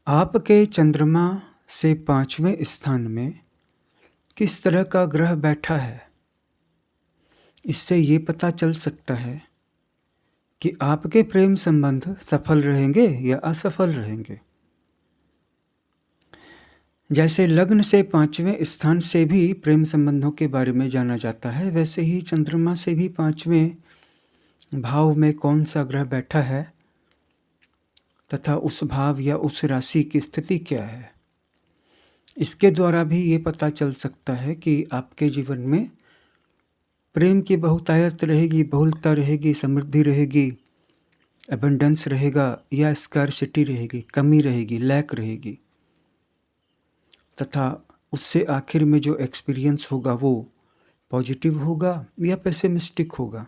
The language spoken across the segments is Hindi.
आपके चंद्रमा से 5वें स्थान में किस तरह का ग्रह बैठा है, इससे ये पता चल सकता है कि आपके प्रेम संबंध सफल रहेंगे या असफल रहेंगे। जैसे लग्न से 5वें स्थान से भी प्रेम संबंधों के बारे में जाना जाता है, वैसे ही चंद्रमा से भी 5वें भाव में कौन सा ग्रह बैठा है तथा उस भाव या उस राशि की स्थिति क्या है, इसके द्वारा भी ये पता चल सकता है कि आपके जीवन में प्रेम की बहुतायत रहेगी, बहुलता रहेगी, समृद्धि रहेगी, एबंडेंस रहेगा या स्कार्सिटी रहेगी, कमी रहेगी, लैक रहेगी, तथा उससे आखिर में जो एक्सपीरियंस होगा वो पॉजिटिव होगा या पेसिमिस्टिक होगा।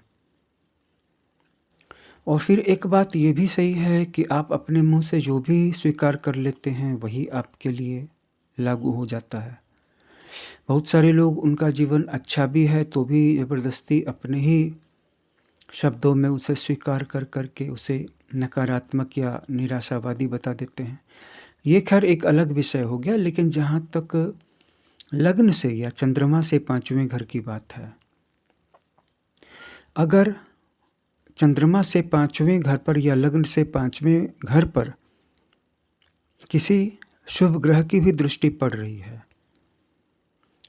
और फिर एक बात ये भी सही है कि आप अपने मुंह से जो भी स्वीकार कर लेते हैं वही आपके लिए लागू हो जाता है। बहुत सारे लोग, उनका जीवन अच्छा भी है तो भी ज़बरदस्ती अपने ही शब्दों में उसे स्वीकार कर करके उसे नकारात्मक या निराशावादी बता देते हैं। ये खैर एक अलग विषय हो गया, लेकिन जहाँ तक लग्न से या चंद्रमा से 5वें घर की बात है, अगर चंद्रमा से 5वें घर पर या लग्न से 5वें घर पर किसी शुभ ग्रह की भी दृष्टि पड़ रही है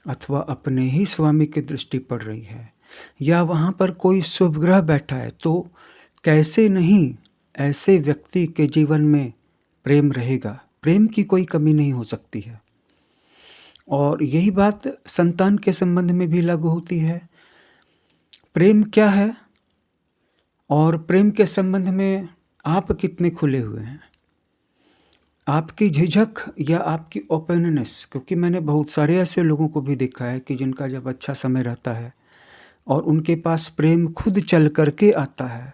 अथवा अपने ही स्वामी की दृष्टि पड़ रही है या वहाँ पर कोई शुभ ग्रह बैठा है, तो कैसे नहीं ऐसे व्यक्ति के जीवन में प्रेम रहेगा, प्रेम की कोई कमी नहीं हो सकती है। और यही बात संतान के संबंध में भी लागू होती है। प्रेम क्या है और प्रेम के संबंध में आप कितने खुले हुए हैं, आपकी झिझक या आपकी ओपननेस। क्योंकि मैंने बहुत सारे ऐसे लोगों को भी देखा है कि जिनका जब अच्छा समय रहता है और उनके पास प्रेम खुद चल करके आता है,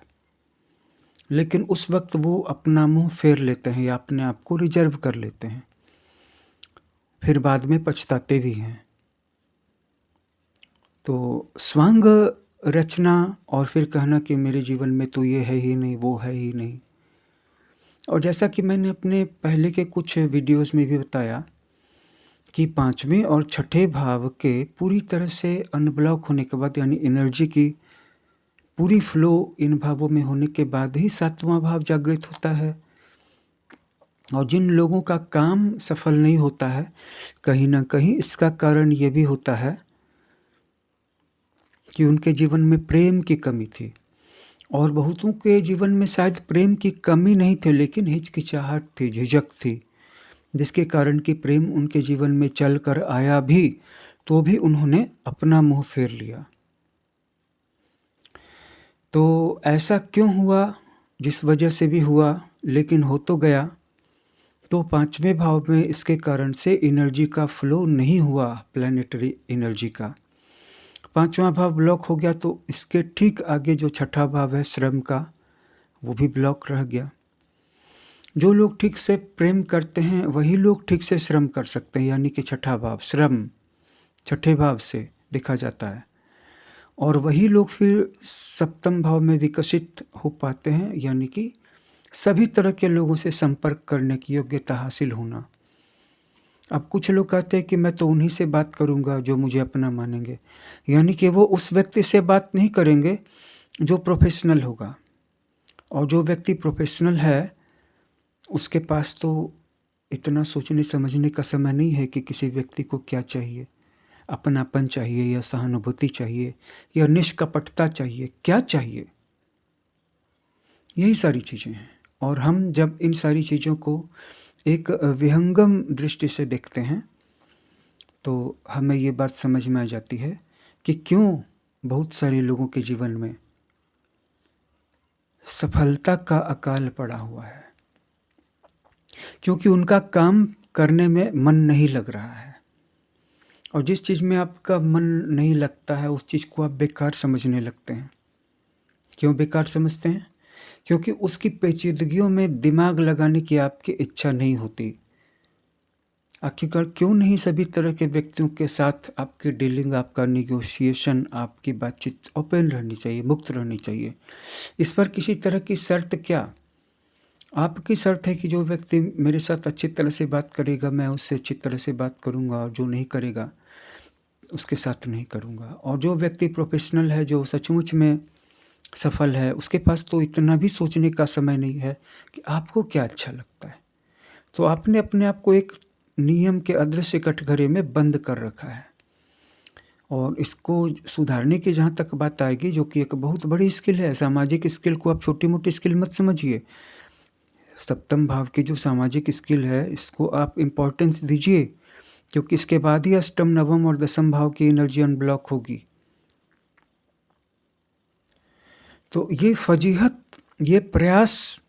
लेकिन उस वक्त वो अपना मुंह फेर लेते हैं या अपने आप को रिजर्व कर लेते हैं, फिर बाद में पछताते भी हैं। तो स्वांग रचना और फिर कहना कि मेरे जीवन में तो ये है ही नहीं, वो है ही नहीं। और जैसा कि मैंने अपने पहले के कुछ वीडियोस में भी बताया कि 5वें और 6ठे भाव के पूरी तरह से अनब्लॉक होने के बाद, यानी एनर्जी की पूरी फ्लो इन भावों में होने के बाद ही 7वां भाव जागृत होता है। और जिन लोगों का काम सफल नहीं होता है, कहीं ना कहीं इसका कारण ये भी होता है कि उनके जीवन में प्रेम की कमी थी। और बहुतों के जीवन में शायद प्रेम की कमी नहीं थी, लेकिन हिचकिचाहट थी, झिझक थी, जिसके कारण कि प्रेम उनके जीवन में चल कर आया भी तो भी उन्होंने अपना मुंह फेर लिया। तो ऐसा क्यों हुआ, जिस वजह से भी हुआ, लेकिन हो तो गया। तो 5वें भाव में इसके कारण से एनर्जी का फ्लो नहीं हुआ, प्लैनेटरी एनर्जी का। 5वां भाव ब्लॉक हो गया, तो इसके ठीक आगे जो 6ठा भाव है श्रम का, वो भी ब्लॉक रह गया। जो लोग ठीक से प्रेम करते हैं वही लोग ठीक से श्रम कर सकते हैं, यानी कि 6ठा भाव श्रम 6ठे भाव से देखा जाता है। और वही लोग फिर 7म भाव में विकसित हो पाते हैं, यानी कि सभी तरह के लोगों से संपर्क करने की योग्यता हासिल होना। अब कुछ लोग कहते हैं कि मैं तो उन्हीं से बात करूंगा जो मुझे अपना मानेंगे, यानी कि वो उस व्यक्ति से बात नहीं करेंगे जो प्रोफेशनल होगा। और जो व्यक्ति प्रोफेशनल है उसके पास तो इतना सोचने समझने का समय नहीं है कि किसी व्यक्ति को क्या चाहिए, अपनापन चाहिए या सहानुभूति चाहिए या निष्कपटता चाहिए, क्या चाहिए। यही सारी चीज़ें हैं। और हम जब इन सारी चीज़ों को एक विहंगम दृष्टि से देखते हैं तो हमें ये बात समझ में आ जाती है कि क्यों बहुत सारे लोगों के जीवन में सफलता का अकाल पड़ा हुआ है, क्योंकि उनका काम करने में मन नहीं लग रहा है। और जिस चीज़ में आपका मन नहीं लगता है उस चीज़ को आप बेकार समझने लगते हैं। क्यों बेकार समझते हैं? क्योंकि उसकी पेचीदगियों में दिमाग लगाने की आपकी इच्छा नहीं होती। आखिरकार क्यों नहीं सभी तरह के व्यक्तियों के साथ आपकी डीलिंग, आपका निगोशिएशन, आपकी बातचीत ओपन रहनी चाहिए, मुक्त रहनी चाहिए। इस पर किसी तरह की शर्त क्या, आपकी शर्त है कि जो व्यक्ति मेरे साथ अच्छी तरह से बात करेगा, मैं उससे अच्छी तरह से बात करूँगा, और जो नहीं करेगा, उसके साथ नहीं करूँगा। और जो व्यक्ति प्रोफ़ेशनल है, जो सचमुच में सफल है, उसके पास तो इतना भी सोचने का समय नहीं है कि आपको क्या अच्छा लगता है। तो आपने अपने आप को एक नियम के अदृश्य कटघरे में बंद कर रखा है। और इसको सुधारने की जहाँ तक बात आएगी, जो कि एक बहुत बड़ी स्किल है, सामाजिक स्किल को आप छोटी-मोटी स्किल मत समझिए। सप्तम भाव की जो सामाजिक स्किल है, इसको आप इम्पोर्टेंस दीजिए, क्योंकि इसके बाद ही अष्टम, नवम और दसम भाव की एनर्जी अनब्लॉक होगी। तो ये फजीहत, ये प्रयास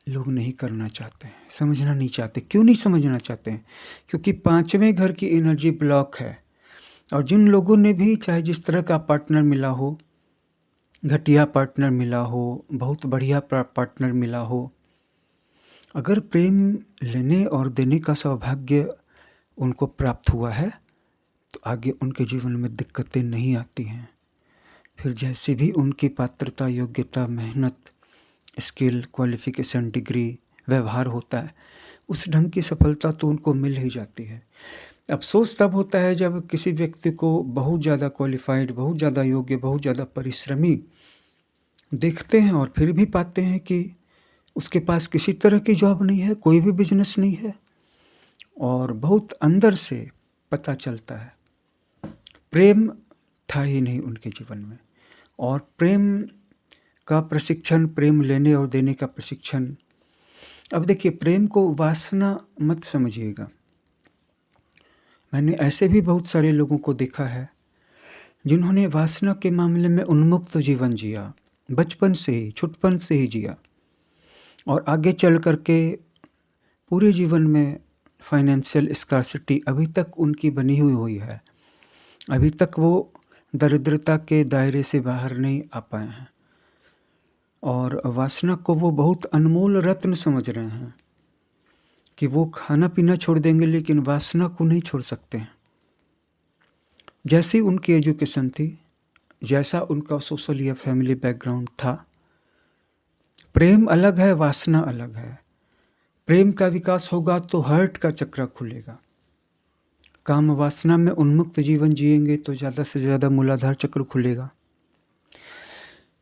लोग नहीं करना चाहते हैं, समझना नहीं चाहते। क्यों नहीं समझना चाहते हैं? क्योंकि 5वें घर की एनर्जी ब्लॉक है। और जिन लोगों ने भी, चाहे जिस तरह का पार्टनर मिला हो, घटिया पार्टनर मिला हो, बहुत बढ़िया पार्टनर मिला हो, अगर प्रेम लेने और देने का सौभाग्य उनको प्राप्त हुआ है, तो आगे उनके जीवन में दिक्कतें नहीं आती हैं। फिर जैसे भी उनकी पात्रता, योग्यता, मेहनत, स्किल, क्वालिफ़िकेशन, डिग्री, व्यवहार होता है, उस ढंग की सफलता तो उनको मिल ही जाती है। अफ़सोस तब होता है जब किसी व्यक्ति को बहुत ज़्यादा क्वालिफ़ाइड, बहुत ज़्यादा योग्य, बहुत ज़्यादा परिश्रमी देखते हैं, और फिर भी पाते हैं कि उसके पास किसी तरह की जॉब नहीं है, कोई भी बिज़नेस नहीं है, और बहुत अंदर से पता चलता है प्रेम था ही नहीं उनके जीवन में। और प्रेम का प्रशिक्षण, प्रेम लेने और देने का प्रशिक्षण, अब देखिए, प्रेम को वासना मत समझिएगा। मैंने ऐसे भी बहुत सारे लोगों को देखा है जिन्होंने वासना के मामले में उन्मुक्त जीवन जिया, बचपन से ही, छुटपन से ही जिया, और आगे चल कर के पूरे जीवन में फाइनेंशियल स्कार्सिटी अभी तक उनकी बनी हुई है। अभी तक वो दरिद्रता के दायरे से बाहर नहीं आ पाए हैं, और वासना को वो बहुत अनमोल रत्न समझ रहे हैं कि वो खाना पीना छोड़ देंगे, लेकिन वासना को नहीं छोड़ सकते हैं। जैसी उनकी एजुकेशन थी, जैसा उनका सोशल या फैमिली बैकग्राउंड था, प्रेम अलग है, वासना अलग है। प्रेम का विकास होगा तो हर्ट का चक्र खुलेगा। काम वासना में उन्मुक्त जीवन जिएंगे तो ज़्यादा से ज़्यादा मूलाधार चक्र खुलेगा।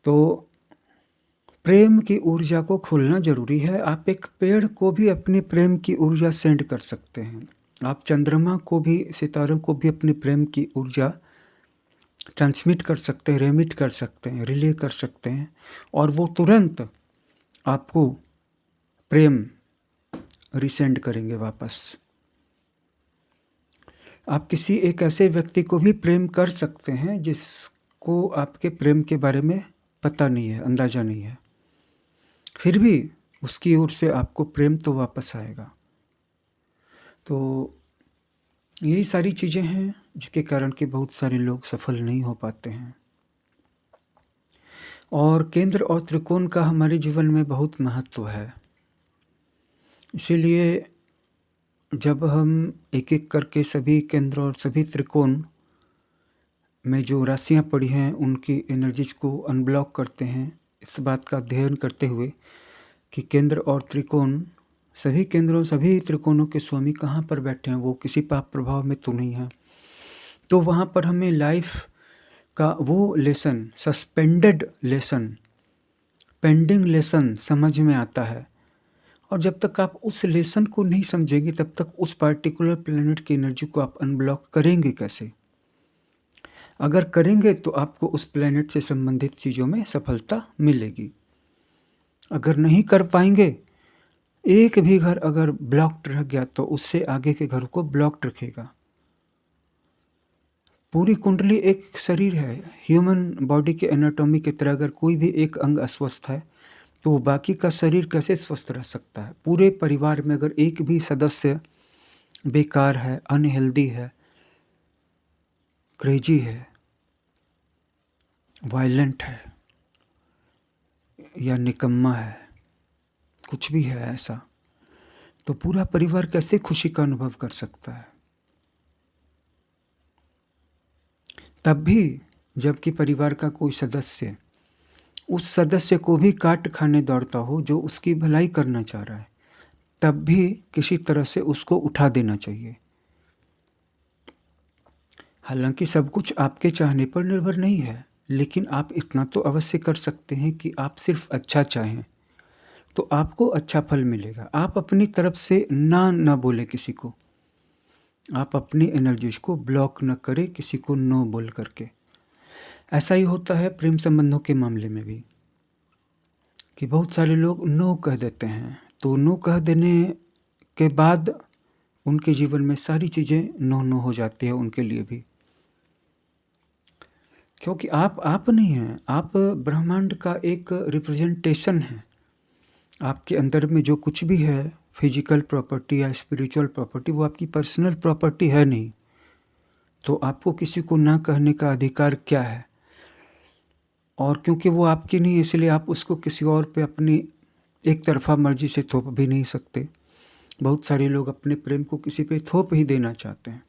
तो प्रेम की ऊर्जा को खोलना ज़रूरी है। आप एक पेड़ को भी अपनी प्रेम की ऊर्जा सेंड कर सकते हैं। आप चंद्रमा को भी, सितारों को भी अपनी प्रेम की ऊर्जा ट्रांसमिट कर सकते हैं, रेमिट कर सकते हैं, रिले कर सकते हैं, और वो तुरंत आपको प्रेम रिसेंड करेंगे वापस। आप किसी एक ऐसे व्यक्ति को भी प्रेम कर सकते हैं जिसको आपके प्रेम के बारे में पता नहीं है, अंदाज़ा नहीं है, फिर भी उसकी ओर से आपको प्रेम तो वापस आएगा। तो यही सारी चीज़ें हैं जिसके कारण कि बहुत सारे लोग सफल नहीं हो पाते हैं। और केंद्र और त्रिकोण का हमारे जीवन में बहुत महत्व है। इसीलिए जब हम एक-एक करके सभी केंद्र और सभी त्रिकोण में जो राशियाँ पड़ी हैं, उनकी एनर्जीज़ को अनब्लॉक करते हैं, इस बात का अध्ययन करते हुए कि केंद्र और त्रिकोण, सभी केंद्रों, सभी त्रिकोणों के स्वामी कहाँ पर बैठे हैं, वो किसी पाप प्रभाव में तो नहीं हैं। तो वहाँ पर हमें लाइफ का वो lesson, suspended lesson, pending lesson समझ में आता है। और जब तक आप उस लेसन को नहीं समझेंगे, तब तक उस पार्टिकुलर प्लैनेट की एनर्जी को आप अनब्लॉक करेंगे कैसे? अगर करेंगे तो आपको उस प्लैनेट से संबंधित चीज़ों में सफलता मिलेगी। अगर नहीं कर पाएंगे, एक भी घर अगर ब्लॉक्ड रह गया तो उससे आगे के घर को ब्लॉक्ड रखेगा। पूरी कुंडली एक शरीर है, ह्यूमन बॉडी के एनाटॉमी की तरह। अगर कोई भी एक अंग अस्वस्थ है तो बाकी का शरीर कैसे स्वस्थ रह सकता है? पूरे परिवार में अगर एक भी सदस्य बेकार है, अनहेल्दी है, क्रेजी है, वायलेंट है, या निकम्मा है, कुछ भी है ऐसा, तो पूरा परिवार कैसे खुशी का अनुभव कर सकता है? तब भी जबकि परिवार का कोई सदस्य उस सदस्य को भी काट खाने दौड़ता हो जो उसकी भलाई करना चाह रहा है, तब भी किसी तरह से उसको उठा देना चाहिए। हालांकि सब कुछ आपके चाहने पर निर्भर नहीं है, लेकिन आप इतना तो अवश्य कर सकते हैं कि आप सिर्फ अच्छा चाहें, तो आपको अच्छा फल मिलेगा। आप अपनी तरफ से ना बोले किसी को, आप अपनी एनर्जीज को ब्लॉक न करें किसी को नो बोल करके। ऐसा ही होता है प्रेम संबंधों के मामले में भी, कि बहुत सारे लोग नो कह देते हैं, तो नो कह देने के बाद उनके जीवन में सारी चीज़ें नो हो जाती है उनके लिए भी, क्योंकि आप नहीं हैं, आप ब्रह्मांड का एक रिप्रेजेंटेशन हैं। आपके अंदर में जो कुछ भी है, फिजिकल प्रॉपर्टी या स्पिरिचुअल प्रॉपर्टी, वो आपकी पर्सनल प्रॉपर्टी है नहीं, तो आपको किसी को ना कहने का अधिकार क्या है? और क्योंकि वो आपकी नहीं है, इसलिए आप उसको किसी और पे अपनी एक तरफा मर्जी से थोप भी नहीं सकते। बहुत सारे लोग अपने प्रेम को किसी पे थोप ही देना चाहते हैं,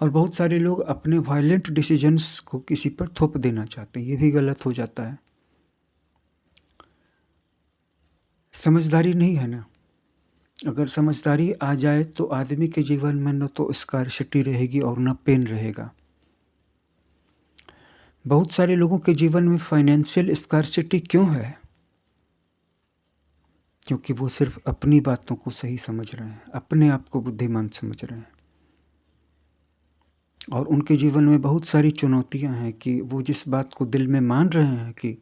और बहुत सारे लोग अपने वायलेंट डिसीजंस को किसी पर थोप देना चाहते हैं। ये भी गलत हो जाता है। समझदारी नहीं है ना। अगर समझदारी आ जाए तो आदमी के जीवन में न तो स्कार्सिटी रहेगी और न पेन रहेगा। बहुत सारे लोगों के जीवन में फाइनेंशियल स्कार्सिटी क्यों है? क्योंकि वो सिर्फ अपनी बातों को सही समझ रहे हैं, अपने आप को बुद्धिमान समझ रहे हैं, और उनके जीवन में बहुत सारी चुनौतियां हैं कि वो जिस बात को दिल में मान रहे हैं कि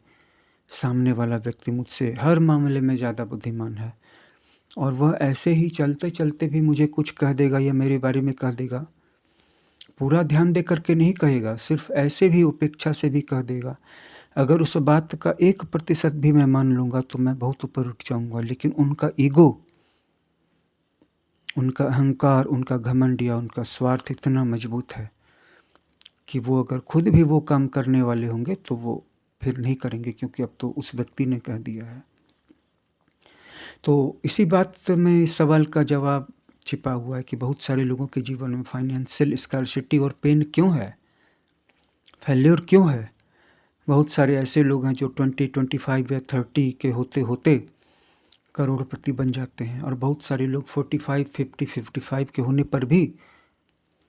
सामने वाला व्यक्ति मुझसे हर मामले में ज़्यादा बुद्धिमान है, और वह ऐसे ही चलते चलते भी मुझे कुछ कह देगा या मेरे बारे में कह देगा, पूरा ध्यान दे करके नहीं कहेगा, सिर्फ ऐसे भी उपेक्षा से भी कह देगा। अगर उस बात का 1% भी मैं मान लूँगा तो मैं बहुत ऊपर उठ जाऊँगा, लेकिन उनका ईगो, उनका अहंकार, उनका घमंड या उनका स्वार्थ इतना मजबूत है कि वो अगर खुद भी वो काम करने वाले होंगे तो वो फिर नहीं करेंगे, क्योंकि अब तो उस व्यक्ति ने कह दिया है। तो इसी बात में इस सवाल का जवाब छिपा हुआ है कि बहुत सारे लोगों के जीवन में फाइनेंशियल स्कार्सिटी और पेन क्यों है, फेल्योर क्यों है। बहुत सारे ऐसे लोग हैं जो 20, 25 या 30 के होते होते करोड़पति बन जाते हैं, और बहुत सारे लोग 45, 50, 55 के होने पर भी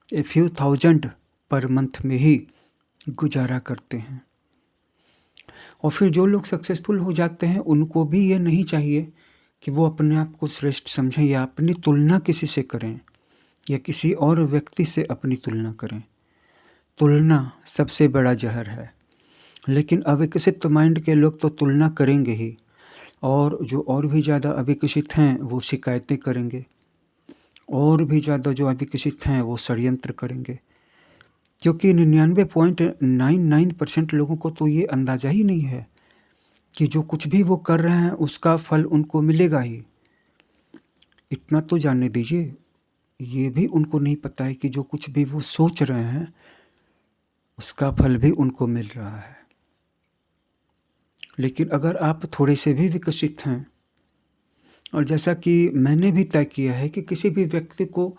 a few thousand per month में ही गुजारा करते हैं। और फिर जो लोग सक्सेसफुल हो जाते हैं उनको भी ये नहीं चाहिए कि वो अपने आप को श्रेष्ठ समझें या अपनी तुलना किसी से करें या किसी और व्यक्ति से अपनी तुलना करें। तुलना सबसे बड़ा जहर है, लेकिन अविकसित माइंड के लोग तो तुलना करेंगे ही, और जो और भी ज़्यादा अविकसित हैं वो शिकायतें करेंगे, और भी ज़्यादा जो अविकसित हैं वो षड्यंत्र करेंगे, क्योंकि 99.99% लोगों को तो ये अंदाज़ा ही नहीं है कि जो कुछ भी वो कर रहे हैं उसका फल उनको मिलेगा ही। इतना तो जानने दीजिए, ये भी उनको नहीं पता है कि जो कुछ भी वो सोच रहे हैं उसका फल भी उनको मिल रहा है। लेकिन अगर आप थोड़े से भी विकसित हैं, और जैसा कि मैंने भी तय किया है कि किसी भी व्यक्ति को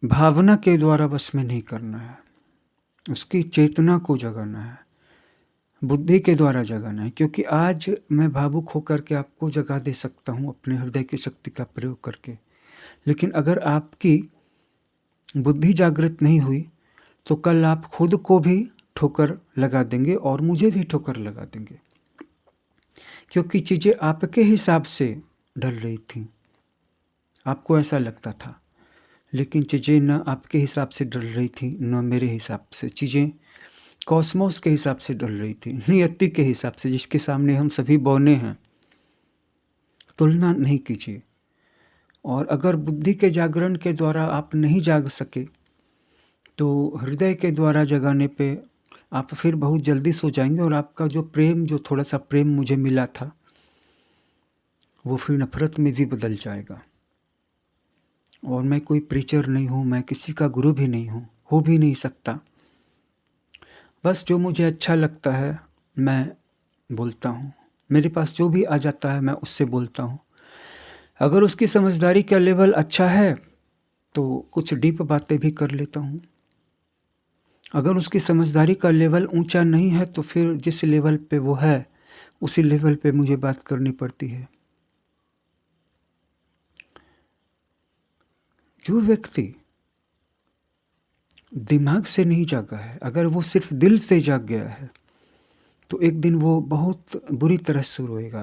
भावना के द्वारा वश में नहीं करना है, उसकी चेतना को जगाना है, बुद्धि के द्वारा जगाना है। क्योंकि आज मैं भावुक होकर के आपको जगा दे सकता हूँ अपने हृदय की शक्ति का प्रयोग करके, लेकिन अगर आपकी बुद्धि जागृत नहीं हुई तो कल आप खुद को भी ठोकर लगा देंगे और मुझे भी ठोकर लगा देंगे, क्योंकि चीज़ें आपके हिसाब से ढल रही थीं, आपको ऐसा लगता था, लेकिन चीज़ें न आपके हिसाब से ढल रही थी न मेरे हिसाब से। चीज़ें कॉस्मोस के हिसाब से ढल रही थी, नियति के हिसाब से, जिसके सामने हम सभी बौने हैं। तुलना नहीं कीजिए। और अगर बुद्धि के जागरण के द्वारा आप नहीं जाग सके तो हृदय के द्वारा जगाने पे आप फिर बहुत जल्दी सो जाएंगे, और आपका जो प्रेम, जो थोड़ा सा प्रेम मुझे मिला था, वो फिर नफरत में भी बदल जाएगा। और मैं कोई प्रीचर नहीं हूँ, मैं किसी का गुरु भी नहीं हूँ, हो भी नहीं सकता। बस जो मुझे अच्छा लगता है मैं बोलता हूँ, मेरे पास जो भी आ जाता है मैं उससे बोलता हूँ। अगर उसकी समझदारी का लेवल अच्छा है तो कुछ डीप बातें भी कर लेता हूँ, अगर उसकी समझदारी का लेवल ऊंचा नहीं है तो फिर जिस लेवल पे वो है उसी लेवल पे मुझे बात करनी पड़ती है। जो व्यक्ति दिमाग से नहीं जागा है, अगर वो सिर्फ दिल से जाग गया है तो एक दिन वो बहुत बुरी तरह शुरू होएगा,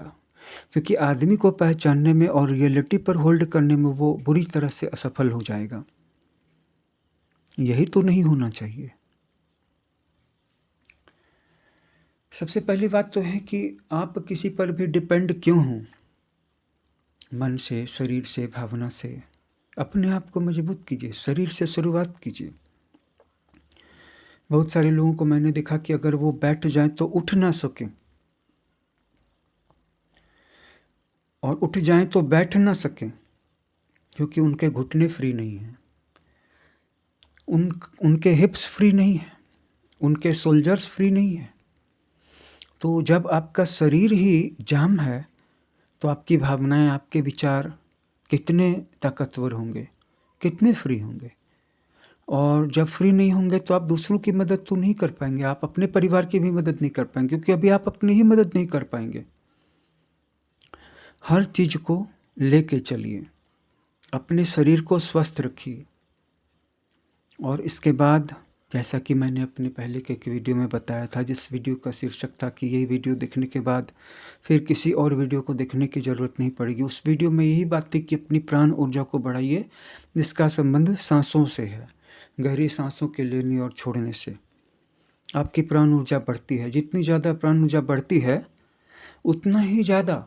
क्योंकि आदमी को पहचानने में और रियलिटी पर होल्ड करने में वो बुरी तरह से असफल हो जाएगा। यही तो नहीं होना चाहिए। सबसे पहली बात तो है कि आप किसी पर भी डिपेंड क्यों हो, मन से, शरीर से, भावना से। अपने आप को मजबूत कीजिए, शरीर से शुरुआत कीजिए। बहुत सारे लोगों को मैंने देखा कि अगर वो बैठ जाएं तो उठ ना सकें, और उठ जाएं तो बैठ ना सकें, क्योंकि उनके घुटने फ्री नहीं हैं, उनके हिप्स फ्री नहीं है, उनके शोल्डर्स फ्री नहीं है। तो जब आपका शरीर ही जाम है तो आपकी भावनाएं, आपके विचार कितने ताकतवर होंगे, कितने फ्री होंगे। और जब फ्री नहीं होंगे तो आप दूसरों की मदद तो नहीं कर पाएंगे, आप अपने परिवार की भी मदद नहीं कर पाएंगे, क्योंकि अभी आप अपनी ही मदद नहीं कर पाएंगे। हर चीज़ को लेके चलिए, अपने शरीर को स्वस्थ रखिए। और इसके बाद जैसा कि मैंने अपने पहले के एक वीडियो में बताया था, जिस वीडियो का शीर्षक था कि यही वीडियो देखने के बाद फिर किसी और वीडियो को देखने की ज़रूरत नहीं पड़ेगी, उस वीडियो में यही बात थी कि अपनी प्राण ऊर्जा को बढ़ाइए, जिसका संबंध सांसों से है। गहरी सांसों के लेने और छोड़ने से आपकी प्राण ऊर्जा बढ़ती है। जितनी ज़्यादा प्राण ऊर्जा बढ़ती है उतना ही ज़्यादा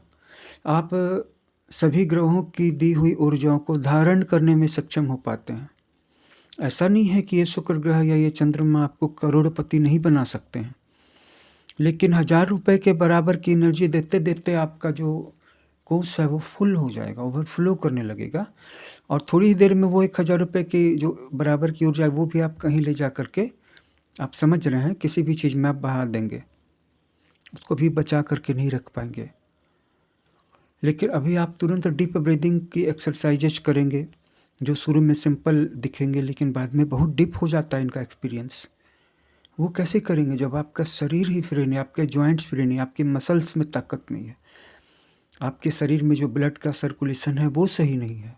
आप सभी ग्रहों की दी हुई ऊर्जाओं को धारण करने में सक्षम हो पाते हैं। ऐसा नहीं है कि ये शुक्र ग्रह या ये चंद्रमा आपको करोड़पति नहीं बना सकते हैं, लेकिन 1000 रुपये के बराबर की एनर्जी देते देते आपका जो कोष है वो फुल हो जाएगा, ओवरफ्लो करने लगेगा, और थोड़ी ही देर में वो 1000 रुपये की जो बराबर की ऊर्जा है वो भी आप कहीं ले जा करके, आप समझ रहे हैं, किसी भी चीज़ में आप बहा देंगे, उसको भी बचा करके नहीं रख पाएंगे। लेकिन अभी आप तुरंत डीप ब्रीदिंग की एक्सरसाइजेज करेंगे जो शुरू में सिंपल दिखेंगे लेकिन बाद में बहुत डीप हो जाता है इनका एक्सपीरियंस। वो कैसे करेंगे जब आपका शरीर ही फ्री नहीं, आपके जॉइंट्स फ्री नहीं, आपके मसल्स में ताकत नहीं है, आपके शरीर में जो ब्लड का सर्कुलेशन है वो सही नहीं है।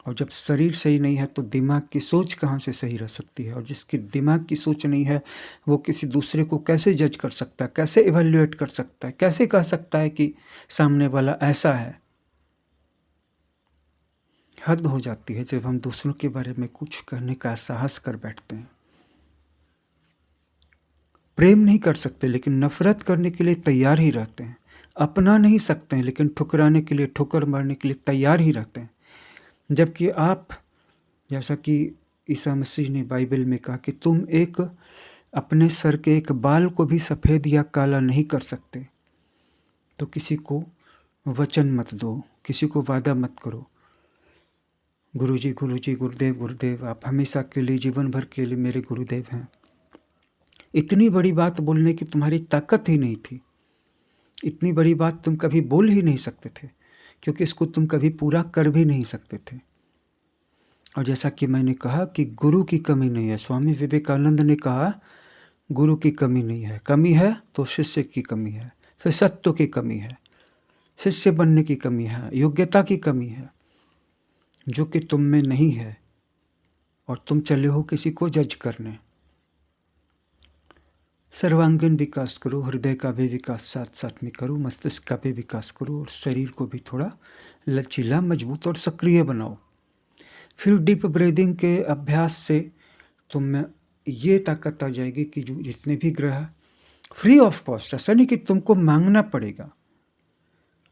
और जब शरीर सही नहीं है तो दिमाग की सोच कहाँ से सही रह सकती है, और जिसकी दिमाग की सोच नहीं है वो किसी दूसरे को कैसे जज कर सकता है, कैसे इवैल्यूएट कर सकता है, कैसे कह सकता है कि सामने वाला ऐसा है। हद हो जाती है जब हम दूसरों के बारे में कुछ कहने का साहस कर बैठते हैं। प्रेम नहीं कर सकते लेकिन नफरत करने के लिए तैयार ही रहते हैं, अपना नहीं सकते हैं लेकिन ठुकराने के लिए, ठोकर मारने के लिए तैयार ही रहते हैं। जबकि आप, जैसा कि ईसा मसीह ने बाइबल में कहा कि तुम एक अपने सर के एक बाल को भी सफ़ेद या काला नहीं कर सकते, तो किसी को वचन मत दो, किसी को वादा मत करो। गुरुजी, गुरुदेव, गुरुदेव, आप हमेशा के लिए, जीवन भर के लिए मेरे गुरुदेव हैं। इतनी बड़ी बात बोलने की तुम्हारी ताकत ही नहीं थी, इतनी बड़ी बात तुम कभी बोल ही नहीं सकते थे, क्योंकि इसको तुम कभी पूरा कर भी नहीं सकते थे। और जैसा कि मैंने कहा कि गुरु की कमी नहीं है, स्वामी विवेकानंद ने कहा गुरु की कमी नहीं है, कमी है तो शिष्य की कमी है, शिष्यत्व की कमी है, शिष्य बनने की कमी है, योग्यता की कमी है, जो कि तुम में नहीं है, और तुम चले हो किसी को जज करने। सर्वांगीण विकास करो, हृदय का भी विकास साथ साथ में करो, मस्तिष्क का भी विकास करो, और शरीर को भी थोड़ा लचीला, मजबूत और सक्रिय बनाओ। फिर डीप ब्रीदिंग के अभ्यास से तुम में ये ताकत आ जाएगी कि जो जितने भी ग्रह फ्री ऑफ कॉस्ट, ऐसा नहीं कि तुमको मांगना पड़ेगा,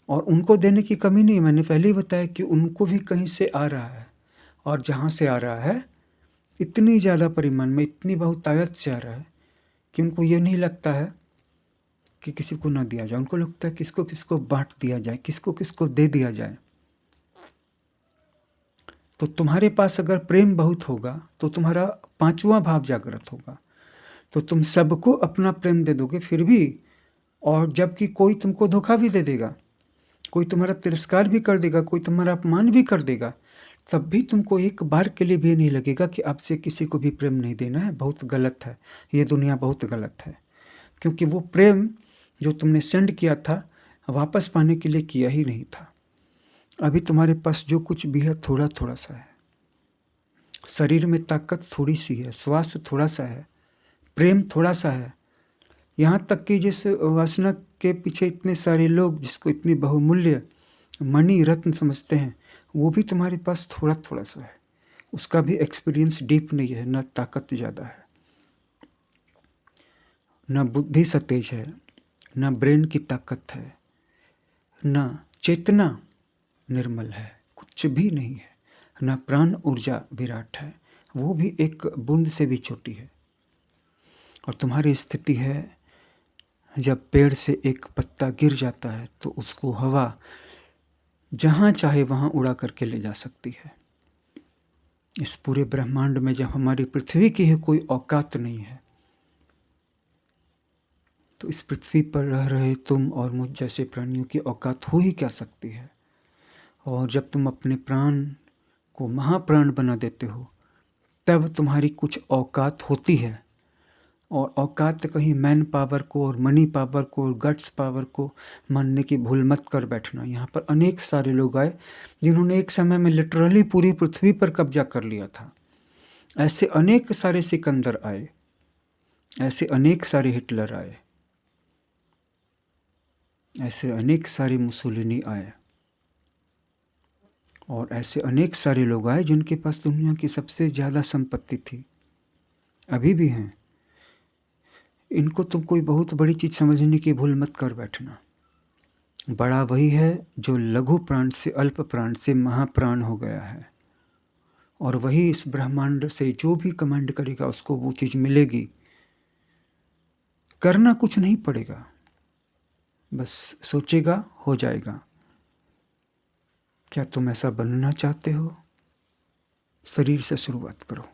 और उनको देने की कमी नहीं। मैंने पहले ही बताया कि उनको भी कहीं से आ रहा है, और जहाँ से आ रहा है इतनी ज़्यादा परिमाण में, इतनी बहुतायत से आ रहा है कि उनको ये नहीं लगता है कि किसी को ना दिया जाए, उनको लगता है किसको किसको बांट दिया जाए, किसको किसको दे दिया जाए। तो तुम्हारे पास अगर प्रेम बहुत होगा तो तुम्हारा 5वां भाव जागृत होगा, तो तुम सबको अपना प्रेम दे दोगे फिर भी। और जबकि कोई तुमको धोखा भी दे देगा, कोई तुम्हारा तिरस्कार भी कर देगा, कोई तुम्हारा अपमान भी कर देगा, तब भी तुमको एक बार के लिए भी नहीं लगेगा कि आपसे किसी को भी प्रेम नहीं देना है। बहुत गलत है, ये दुनिया बहुत गलत है। क्योंकि वो प्रेम जो तुमने सेंड किया था वापस पाने के लिए किया ही नहीं था। अभी तुम्हारे पास जो कुछ भी है थोड़ा थोड़ा सा है। शरीर में ताकत थोड़ी सी है, स्वास्थ्य थोड़ा सा है, प्रेम थोड़ा सा है। यहाँ तक कि जिस वासना के पीछे इतने सारे लोग जिसको इतनी बहुमूल्य मणि रत्न समझते हैं, वो भी तुम्हारे पास थोड़ा थोड़ा सा है। उसका भी एक्सपीरियंस डीप नहीं है, न ताकत ज़्यादा है, न बुद्धि सतेज है, न ब्रेन की ताकत है, न चेतना निर्मल है, कुछ भी नहीं है, न प्राण ऊर्जा विराट है, वो भी एक बूंद से भी छोटी है। और तुम्हारी स्थिति है जब पेड़ से एक पत्ता गिर जाता है तो उसको हवा जहाँ चाहे वहाँ उड़ा करके ले जा सकती है। इस पूरे ब्रह्मांड में जब हमारी पृथ्वी की ही कोई औकात नहीं है, तो इस पृथ्वी पर रह रहे तुम और मुझ जैसे प्राणियों की औकात हो ही क्या सकती है। और जब तुम अपने प्राण को महाप्राण बना देते हो तब तुम्हारी कुछ औकात होती है। और औकात कहीं मैन पावर को और मनी पावर को और गट्स पावर को मानने की भूल मत कर बैठना। यहाँ पर अनेक सारे लोग आए जिन्होंने एक समय में लिटरली पूरी पृथ्वी पर कब्जा कर लिया था। ऐसे अनेक सारे सिकंदर आए, ऐसे अनेक सारे हिटलर आए, ऐसे अनेक सारे मुसोलिनी आए, और ऐसे अनेक सारे लोग आए जिनके पास दुनिया की सबसे ज़्यादा संपत्ति थी, अभी भी हैं। इनको तुम कोई बहुत बड़ी चीज़ समझने की भूल मत कर बैठना। बड़ा वही है जो लघु प्राण से, अल्प प्राण से महाप्राण हो गया है। और वही इस ब्रह्मांड से जो भी कमांड करेगा उसको वो चीज़ मिलेगी। करना कुछ नहीं पड़ेगा, बस सोचेगा हो जाएगा। क्या तुम ऐसा बनना चाहते हो? शरीर से शुरुआत करो।